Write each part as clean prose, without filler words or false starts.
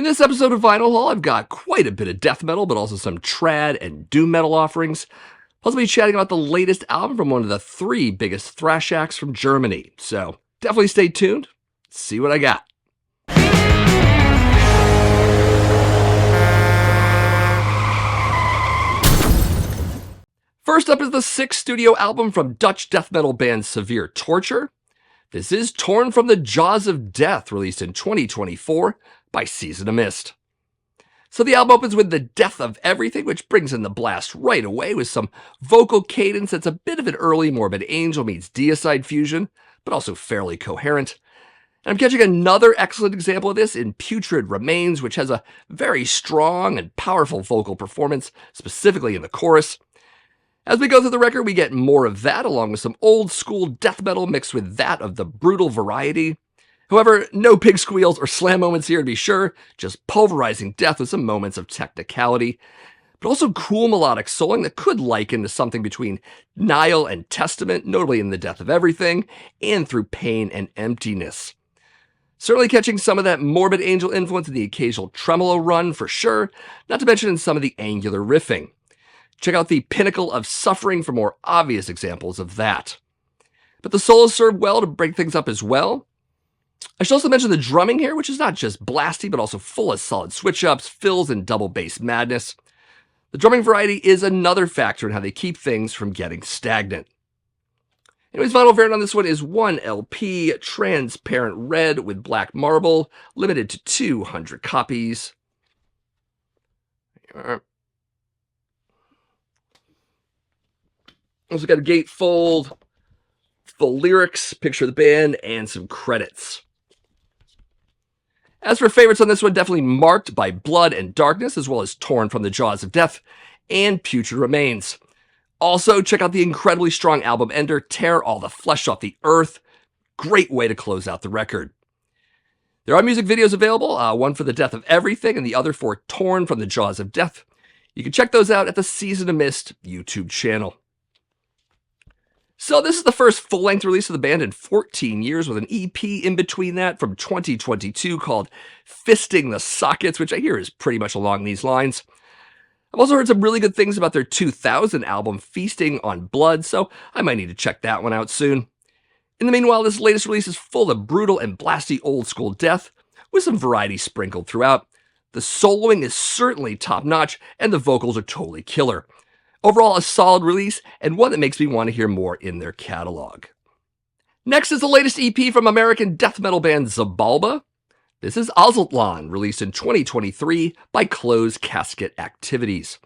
In this episode of Vinyl Haul, I've got quite a bit of death metal, but also some trad and doom metal offerings. Plus, I'll be chatting about the latest album from one of the three biggest thrash acts from Germany. So definitely stay tuned. See what I got. First up is the sixth studio album from Dutch death metal band Severe Torture. This is Torn from the Jaws of Death, released in 2024 by Season of Mist. So the album opens with The Death of Everything, which brings in the blast right away with some vocal cadence that's a bit of an early Morbid Angel meets Deicide fusion, but also fairly coherent. And I'm catching another excellent example of this in Putrid Remains, which has a very strong and powerful vocal performance, specifically in the chorus. As we go through the record, we get more of that, along with some old-school death metal mixed with that of the brutal variety. However, no pig squeals or slam moments here to be sure, just pulverizing death with some moments of technicality, but also cool melodic souling that could liken to something between Nihil and Testament, notably in The Death of Everything, and Through Pain and Emptiness. Certainly catching some of that Morbid Angel influence in the occasional tremolo run for sure, not to mention in some of the angular riffing. Check out the Pinnacle of Suffering for more obvious examples of that. But the solos serve well to break things up as well. I should also mention the drumming here, which is not just blasty, but also full of solid switch-ups, fills, and double bass madness. The drumming variety is another factor in how they keep things from getting stagnant. Anyways, vinyl variant on this one is 1 LP, transparent red with black marble, limited to 200 copies. Also got a gatefold, full lyrics, picture of the band, and some credits. As for favorites on this one, definitely marked by Blood and Darkness, as well as Torn from the Jaws of Death and Putrid Remains. Also, check out the incredibly strong album ender, Tear All the Flesh Off the Earth. Great way to close out the record. There are music videos available, one for The Death of Everything and the other for Torn from the Jaws of Death. You can check those out at the Season of Mist YouTube channel. So this is the first full-length release of the band in 14 years, with an EP in between that from 2022 called Fisting the Sockets, which I hear is pretty much along these lines. I've also heard some really good things about their 2000 album, Feasting on Blood, so I might need to check that one out soon. In the meanwhile, this latest release is full of brutal and blasty old-school death, with some variety sprinkled throughout. The soloing is certainly top-notch, and the vocals are totally killer. Overall, a solid release, and one that makes me want to hear more in their catalog. Next is the latest EP from American death metal band Xibalba. This is Aztlan, released in 2023 by Closed Casket Activities.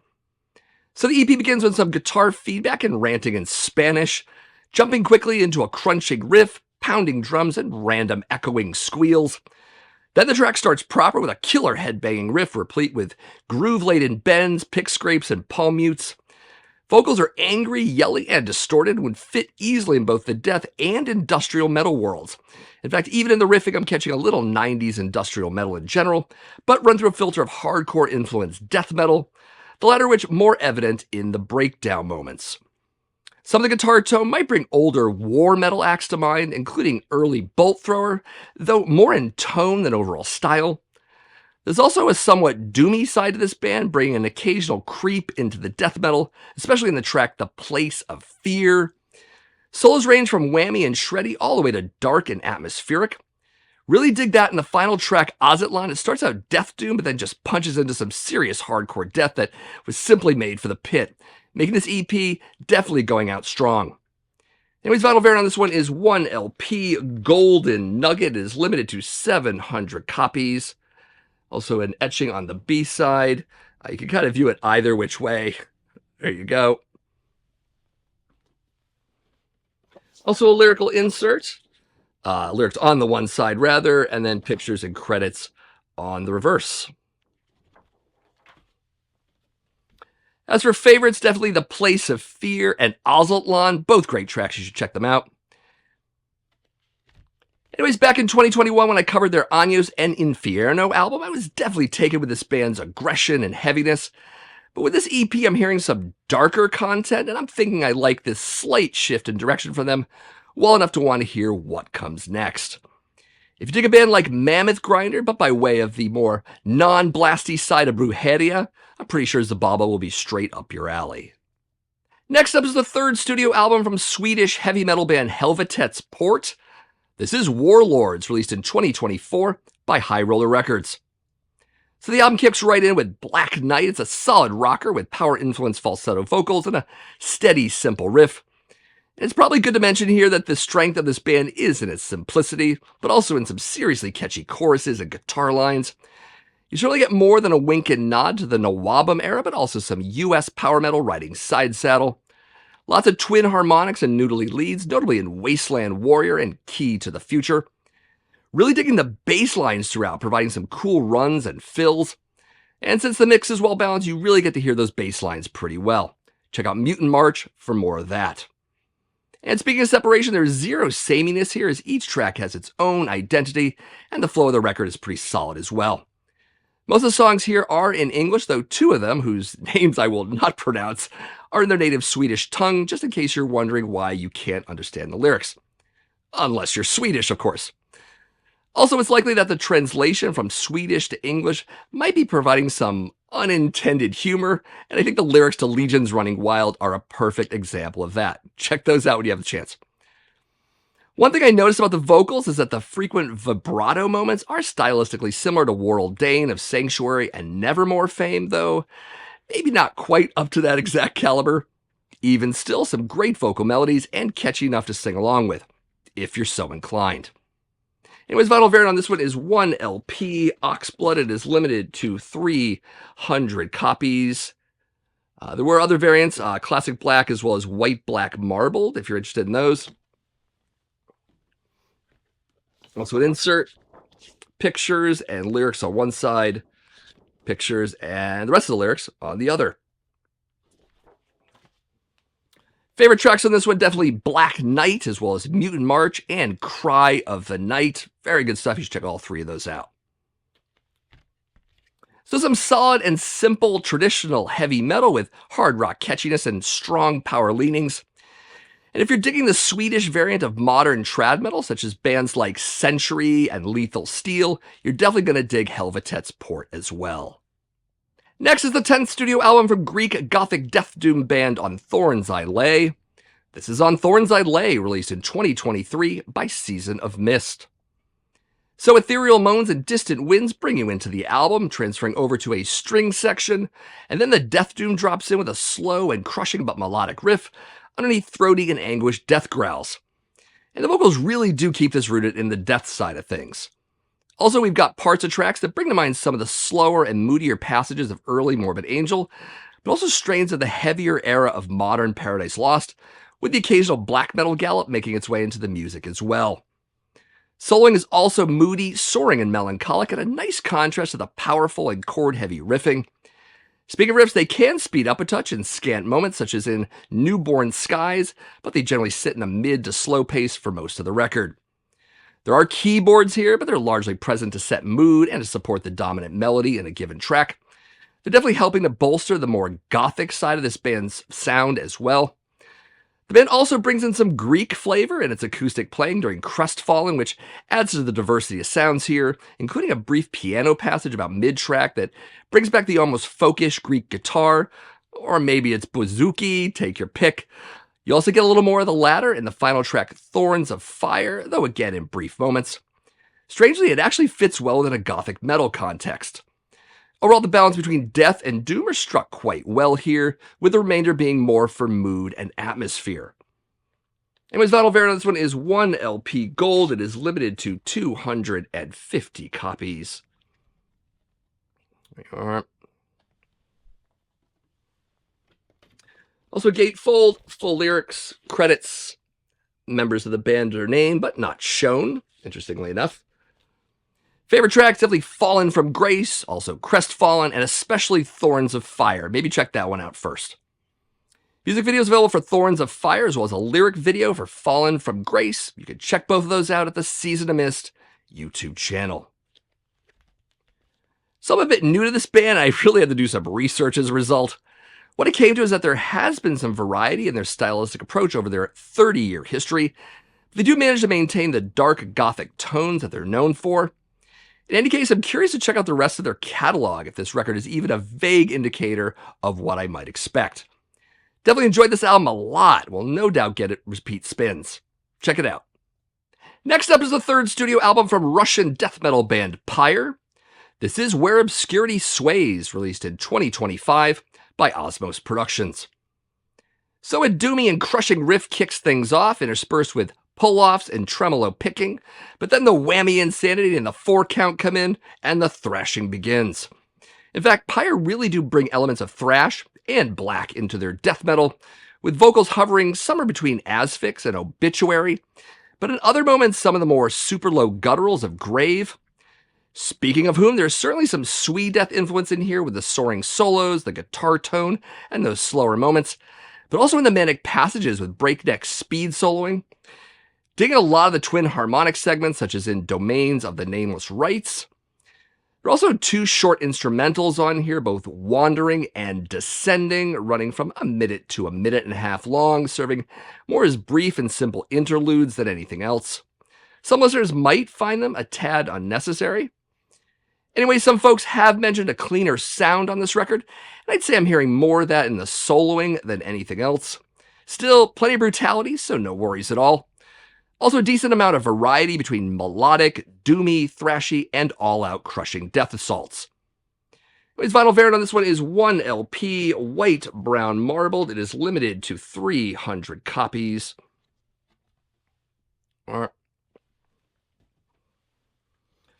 So the EP begins with some guitar feedback and ranting in Spanish, jumping quickly into a crunching riff, pounding drums, and random echoing squeals. Then the track starts proper with a killer headbanging riff replete with groove-laden bends, pick scrapes, and palm mutes. Vocals are angry, yelly, and distorted and would fit easily in both the death and industrial metal worlds. In fact, even in the riffing, I'm catching a little 90s industrial metal in general, but run through a filter of hardcore-influenced death metal, the latter which more evident in the breakdown moments. Some of the guitar tone might bring older war metal acts to mind, including early Bolt Thrower, though more in tone than overall style. There's also a somewhat doomy side to this band, bringing an occasional creep into the death metal, especially in the track The Place of Fear. Solos range from whammy and shreddy all the way to dark and atmospheric. Really dig that in the final track, Aztlan. It starts out death doom, but then just punches into some serious hardcore death that was simply made for the pit, making this EP definitely going out strong. Anyways, vinyl variant on this one is 1 LP, Golden Nugget. It is limited to 700 copies. Also an etching on the B-side. You can kind of view it either which way. There you go. Also a lyrical insert. Lyrics on the one side rather, and then pictures and credits on the reverse. As for favorites, definitely The Place of Fear and Aztlan. Both great tracks, you should check them out. Anyways, back in 2021 when I covered their Años and Infierno album, I was definitely taken with this band's aggression and heaviness. But with this EP, I'm hearing some darker content, and I'm thinking I like this slight shift in direction from them well enough to want to hear what comes next. If you dig a band like Mammoth Grinder, but by way of the more non-blasty side of Brujeria, I'm pretty sure Xibalba will be straight up your alley. Next up is the third studio album from Swedish heavy metal band Helvetets Port. This is Warlords, released in 2024 by High Roller Records. So the album kicks right in with Black Knight. It's a solid rocker with power-influenced falsetto vocals and a steady, simple riff. It's probably good to mention here that the strength of this band is in its simplicity, but also in some seriously catchy choruses and guitar lines. You certainly get more than a wink and nod to the Nawabum era, but also some US power metal riding side saddle. Lots of twin harmonics and noodly leads, notably in Wasteland Warrior and Key to the Future. Really digging the bass lines throughout, providing some cool runs and fills. And since the mix is well balanced, you really get to hear those bass lines pretty well. Check out Mutant March for more of that. And speaking of separation, there's zero sameness here, as each track has its own identity, and the flow of the record is pretty solid as well. Most of the songs here are in English, though two of them, whose names I will not pronounce, are in their native Swedish tongue, just in case you're wondering why you can't understand the lyrics. Unless you're Swedish, of course. Also, it's likely that the translation from Swedish to English might be providing some unintended humor, and I think the lyrics to Legions Running Wild are a perfect example of that. Check those out when you have the chance. One thing I noticed about the vocals is that the frequent vibrato moments are stylistically similar to Warrel Dane of Sanctuary and Nevermore fame, though maybe not quite up to that exact caliber. Even still, some great vocal melodies and catchy enough to sing along with, if you're so inclined. Anyways, vinyl variant on this one is 1 LP. Oxblood, it is limited to 300 copies. There were other variants, Classic Black as well as White Black Marbled, if you're interested in those. Also an insert, pictures and lyrics on one side, pictures and the rest of the lyrics on the other. Favorite tracks on this one, definitely Black Knight, as well as Mutant March and Cry of the Night. Very good stuff. You should check all three of those out. So some solid and simple traditional heavy metal with hard rock catchiness and strong power leanings. And if you're digging the Swedish variant of modern trad metal, such as bands like Century and Lethal Steel, you're definitely going to dig Helvetets Port as well. Next is the 10th studio album from Greek Gothic death doom band on Thorns I Lay. This is on Thorns I Lay, released in 2023 by Season of Mist. So ethereal moans and distant winds bring you into the album, transferring over to a string section, and then the death doom drops in with a slow and crushing but melodic riff underneath throaty and anguished death growls. And the vocals really do keep this rooted in the death side of things. Also, we've got parts of tracks that bring to mind some of the slower and moodier passages of early Morbid Angel, but also strains of the heavier era of modern Paradise Lost, with the occasional black metal gallop making its way into the music as well. Soloing is also moody, soaring, and melancholic, at a nice contrast to the powerful and chord-heavy riffing. Speaking of riffs, they can speed up a touch in scant moments, such as in Newborn Skies, but they generally sit in a mid to slow pace for most of the record. There are keyboards here, but they're largely present to set mood and to support the dominant melody in a given track. They're definitely helping to bolster the more gothic side of this band's sound as well. The band also brings in some Greek flavor in its acoustic playing during Crestfallen, which adds to the diversity of sounds here, including a brief piano passage about mid-track that brings back the almost folkish Greek guitar, or maybe it's bouzouki, take your pick. You also get a little more of the latter in the final track, Thorns of Fire, though again in brief moments. Strangely, it actually fits well within a gothic metal context. Overall, the balance between death and doom are struck quite well here, with the remainder being more for mood and atmosphere. Anyways, vinyl variant on this one is 1 LP gold. It is limited to 250 copies. There we are. Also, gatefold, full lyrics, credits, members of the band are named but not shown, interestingly enough. Favorite tracks, definitely Fallen from Grace, also Crestfallen, and especially Thorns of Fire. Maybe check that one out first. Music videos available for Thorns of Fire, as well as a lyric video for Fallen from Grace. You can check both of those out at the Season of Mist YouTube channel. So I'm a bit new to this band. I really had to do some research as a result. What it came to is that there has been some variety in their stylistic approach over their 30-year history. They do manage to maintain the dark gothic tones that they're known for. In any case, I'm curious to check out the rest of their catalog if this record is even a vague indicator of what I might expect. Definitely enjoyed this album a lot. Will no doubt get it repeat spins. Check it out. Next up is the third studio album from Russian death metal band Pyre. This is Where Obscurity Sways, released in 2025 by Osmos Productions. So a doomy and crushing riff kicks things off, interspersed with pull-offs and tremolo picking, but then the whammy insanity and the 4-count come in, and the thrashing begins. In fact, Pyre really do bring elements of thrash and black into their death metal, with vocals hovering somewhere between Asphyx and Obituary, but in other moments some of the more super low gutturals of Grave. Speaking of whom, there's certainly some Swede death influence in here with the soaring solos, the guitar tone, and those slower moments, but also in the manic passages with breakneck speed soloing. Digging a lot of the twin harmonic segments, such as in Domains of the Nameless Rites. There are also 2 short instrumentals on here, both Wandering and Descending, running from a minute to a minute and a half long, serving more as brief and simple interludes than anything else. Some listeners might find them a tad unnecessary. Anyway, some folks have mentioned a cleaner sound on this record, and I'd say I'm hearing more of that in the soloing than anything else. Still, plenty of brutality, so no worries at all. Also a decent amount of variety between melodic, doomy, thrashy, and all-out crushing death assaults. Anyways, vinyl variant on this one is 1 LP, white, brown marbled. It is limited to 300 copies.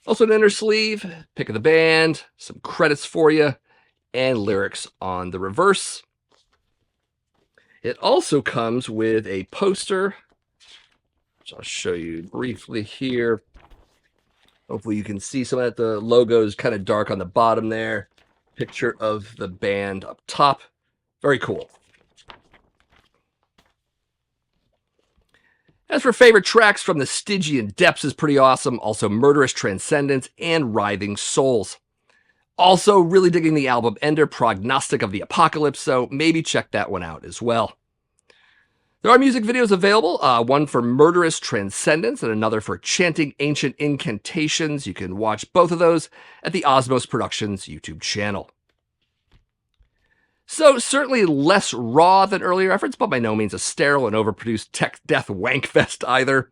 Also an inner sleeve, pick of the band, some credits for you, and lyrics on the reverse. It also comes with a poster, which I'll show you briefly here. Hopefully you can see some of that. The logo is kind of dark on the bottom there. Picture of the band up top. Very cool. As for favorite tracks from the Stygian Depths is pretty awesome. Also Murderous Transcendence and Writhing Souls. Also really digging the album Ender, Prognostic of the Apocalypse, so maybe check that one out as well. There are music videos available, one for Murderous Transcendence and another for Chanting Ancient Incantations. You can watch both of those at the Osmos Productions YouTube channel. So, certainly less raw than earlier efforts, but by no means a sterile and overproduced tech death wankfest either.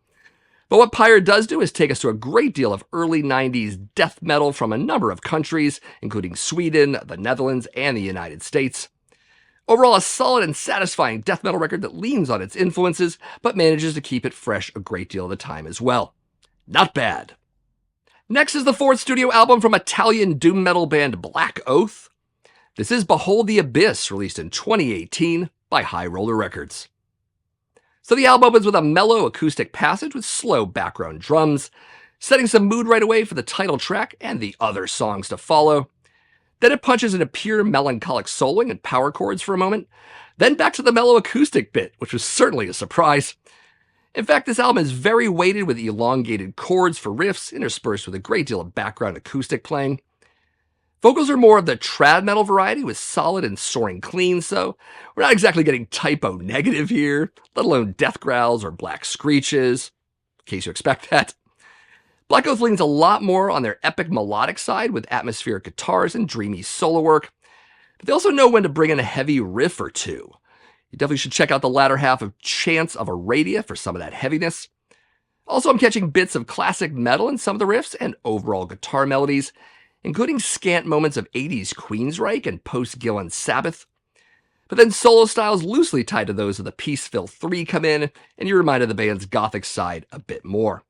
But what Pyre does do is take us to a great deal of early 90s death metal from a number of countries, including Sweden, the Netherlands, and the United States. Overall, a solid and satisfying death metal record that leans on its influences, but manages to keep it fresh a great deal of the time as well. Not bad. Next is the 4th studio album from Italian doom metal band Black Oath. This is Behold the Abyss, released in 2018 by High Roller Records. So the album opens with a mellow acoustic passage with slow background drums, setting some mood right away for the title track and the other songs to follow. Then it punches into pure melancholic soloing and power chords for a moment, then back to the mellow acoustic bit, which was certainly a surprise. In fact, this album is very weighted with elongated chords for riffs, interspersed with a great deal of background acoustic playing. Vocals are more of the trad metal variety with solid and soaring cleans, so we're not exactly getting typo negative here, let alone death growls or black screeches, in case you expect that. Black Oath leans a lot more on their epic melodic side with atmospheric guitars and dreamy solo work, but they also know when to bring in a heavy riff or two. You definitely should check out the latter half of Chants of Aradia for some of that heaviness. Also, I'm catching bits of classic metal in some of the riffs and overall guitar melodies, including scant moments of 80s Queensryche and post-Gillan Sabbath. But then solo styles loosely tied to those of the Peaceville 3 come in, and you're reminded of the band's gothic side a bit more.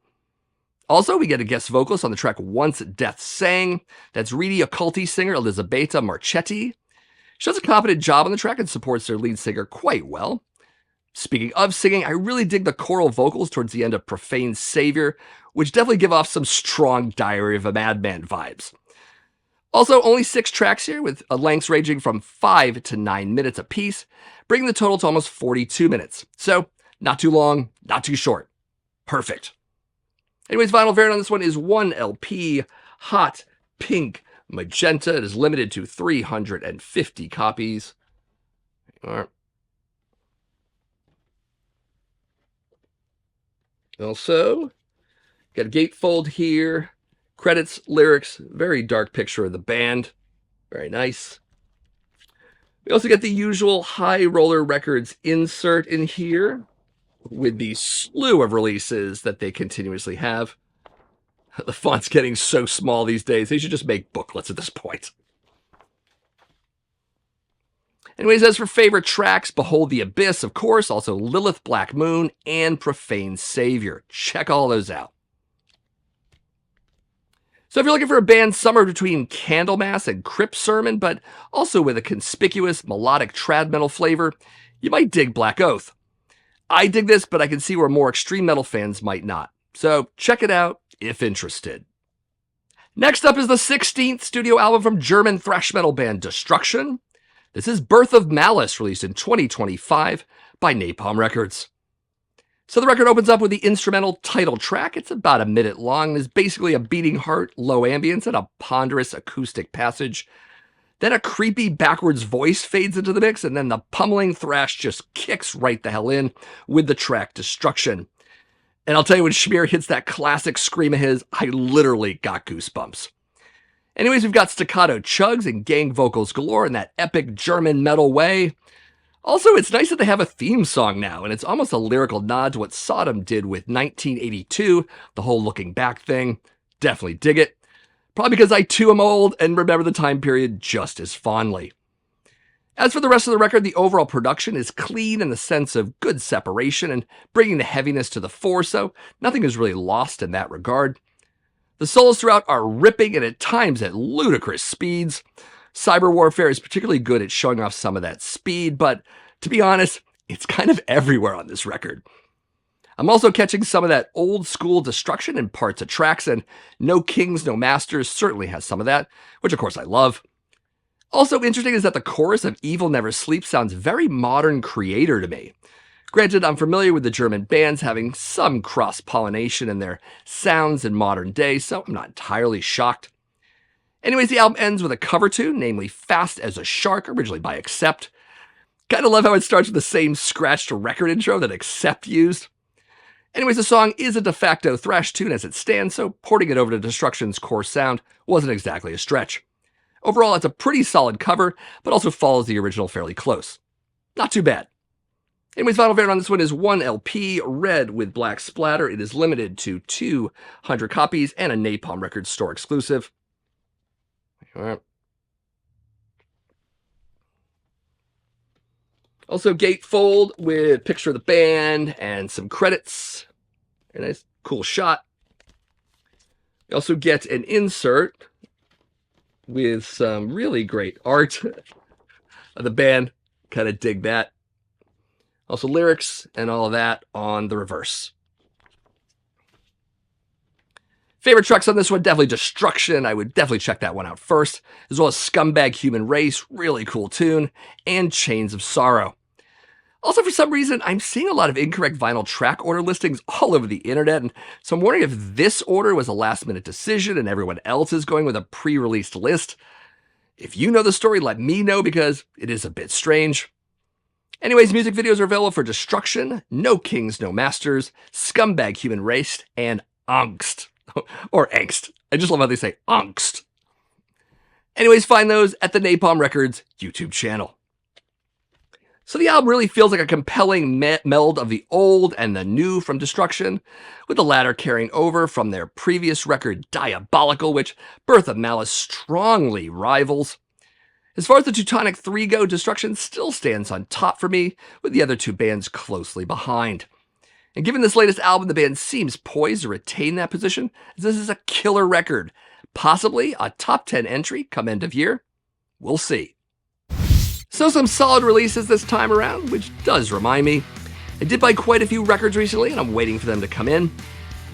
Also, we get a guest vocalist on the track Once Death Sang. That's reedy occulty singer Elisabetta Marchetti. She does a competent job on the track and supports their lead singer quite well. Speaking of singing, I really dig the choral vocals towards the end of Profane Savior, which definitely give off some strong Diary of a Madman vibes. Also, only 6 tracks here, with lengths ranging from 5 to 9 minutes apiece, bringing the total to almost 42 minutes. So, not too long, not too short. Perfect. Anyways, vinyl variant on this one is 1 LP, hot, pink, magenta. It is limited to 350 copies. All right. Also, got a gatefold here. Credits, lyrics, very dark picture of the band. Very nice. We also get the usual High Roller Records insert in here with the slew of releases that they continuously have. The font's getting so small these days, they should just make booklets at this point. Anyways, as for favorite tracks, Behold the Abyss, of course, also Lilith Black Moon, and Profane Savior. Check all those out. So if you're looking for a band somewhere between Candlemass and Crypt Sermon, but also with a conspicuous melodic trad metal flavor, you might dig Black Oath. I dig this, but I can see where more extreme metal fans might not. So check it out if interested. Next up is the 16th studio album from German thrash metal band Destruction. This is Birth of Malice, released in 2025 by Napalm Records. So the record opens up with the instrumental title track. It's about a minute long and is basically a beating heart, low ambience, and a ponderous acoustic passage. Then a creepy backwards voice fades into the mix, and then the pummeling thrash just kicks right the hell in with the track Destruction. And I'll tell you, when Schmier hits that classic scream of his, I literally got goosebumps. Anyways, we've got staccato chugs and gang vocals galore in that epic German metal way. Also, it's nice that they have a theme song now, and it's almost a lyrical nod to what Sodom did with 1982, the whole looking back thing. Definitely dig it. Probably because I too am old and remember the time period just as fondly. As for the rest of the record, the overall production is clean in the sense of good separation and bringing the heaviness to the fore, so nothing is really lost in that regard. The solos throughout are ripping and at times at ludicrous speeds. Cyber Warfare is particularly good at showing off some of that speed, but to be honest, it's kind of everywhere on this record. I'm also catching some of that old school destruction in parts of tracks, and No Kings, No Masters certainly has some of that, which of course I love. Also interesting is that the chorus of Evil Never Sleeps sounds very modern Creator to me. Granted, I'm familiar with the German bands having some cross-pollination in their sounds in modern day, so I'm not entirely shocked. Anyways, the album ends with a cover tune, namely Fast as a Shark, originally by Accept. Kinda love how it starts with the same scratched record intro that Accept used. Anyways, the song is a de facto thrash tune as it stands, so porting it over to Destruction's core sound wasn't exactly a stretch. Overall, it's a pretty solid cover, but also follows the original fairly close. Not too bad. Anyways, vinyl variant on this one is 1 LP, red with black splatter. It is limited to 200 copies and a Napalm Records store exclusive. All right. Also, gatefold with picture of the band and some credits. Very nice, cool shot. We also get an insert with some really great art of the band. Kind of dig that. Also lyrics and all of that on the reverse. Favorite tracks on this one, definitely Destruction. I would definitely check that one out first. As well as Scumbag Human Race, really cool tune, and Chains of Sorrow. Also, for some reason, I'm seeing a lot of incorrect vinyl track order listings all over the internet, and so I'm wondering if this order was a last-minute decision and everyone else is going with a pre-released list. If you know the story, let me know because it is a bit strange. Anyways, music videos are available for Destruction, No Kings, No Masters, Scumbag Human Race, and Angst. Or Angst. I just love how they say Angst. Anyways, find those at the Napalm Records YouTube channel. So the album really feels like a compelling meld of the old and the new from Destruction, with the latter carrying over from their previous record Diabolical, which Birth of Malice strongly rivals. As far as the Teutonic 3 go, Destruction still stands on top for me, with the other two bands closely behind. And given this latest album, the band seems poised to retain that position, as this is a killer record. Possibly a top 10 entry come end of year. We'll see. So some solid releases this time around, which does remind me. I did buy quite a few records recently, and I'm waiting for them to come in.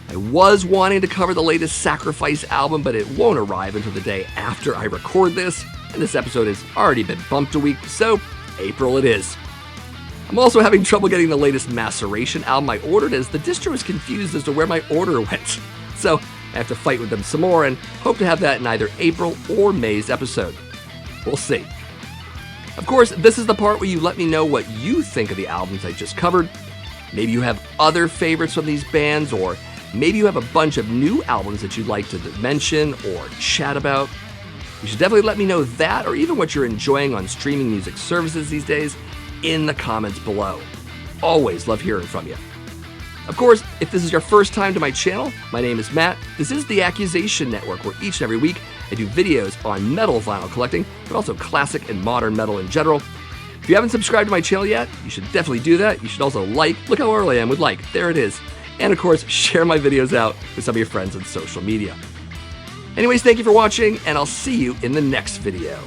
I was wanting to cover the latest Sacrifice album, but it won't arrive until the day after I record this, and this episode has already been bumped a week, so April it is. I'm also having trouble getting the latest Maceration album I ordered, as the distro is confused as to where my order went. So I have to fight with them some more and hope to have that in either April or May's episode. We'll see. Of course, this is the part where you let me know what you think of the albums I just covered. Maybe you have other favorites from these bands, or maybe you have a bunch of new albums that you'd like to mention or chat about. You should definitely let me know that, or even what you're enjoying on streaming music services these days, in the comments below. Always love hearing from you. Of course, if this is your first time to my channel, my name is Matt. This is the Accusation Network, where each and every week I do videos on metal vinyl collecting, but also classic and modern metal in general. If you haven't subscribed to my channel yet, you should definitely do that. You should also look how early I am with like, there it is. And of course, share my videos out with some of your friends on social media. Anyways, thank you for watching, and I'll see you in the next video.